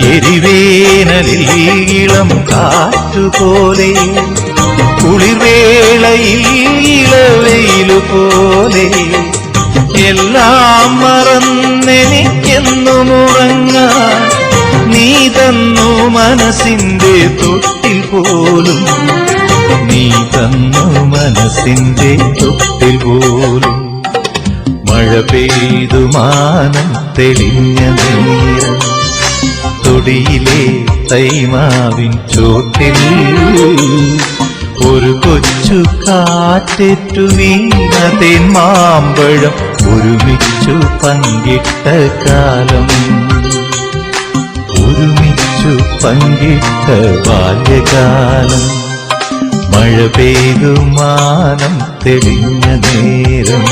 എരിവേനലിൽ ഇളം കാറ്റുപോലെ കുളിർവേളയിൽ ഇളവെയിലുപോലെ എല്ലാം മറന്നെനിക്കെന്നുമുറങ്ങാൻ നീ തന്നു മനസ്സിന്റെ തൊട്ടിൽ പോലും, നീ തന്നു മനസ്സിന്റെ തൊട്ടിൽ പോലും. മഴ പെയ്തു മാനം തെളിഞ്ഞ നേരം തൊടിയിലെ തൈമാവിൻ ചോട്ടിൽ ഒരു കൊച്ചു കാറ്റേറ്റു വീണ തേന്മാമ്പഴം ഒരുമിച്ചു പങ്കിട്ട കാലം, ഒരുമിച്ചു പങ്കിട്ട ബാല്യകാലം. മഴ പെയ്തു മാനം തെളിഞ്ഞ നേരം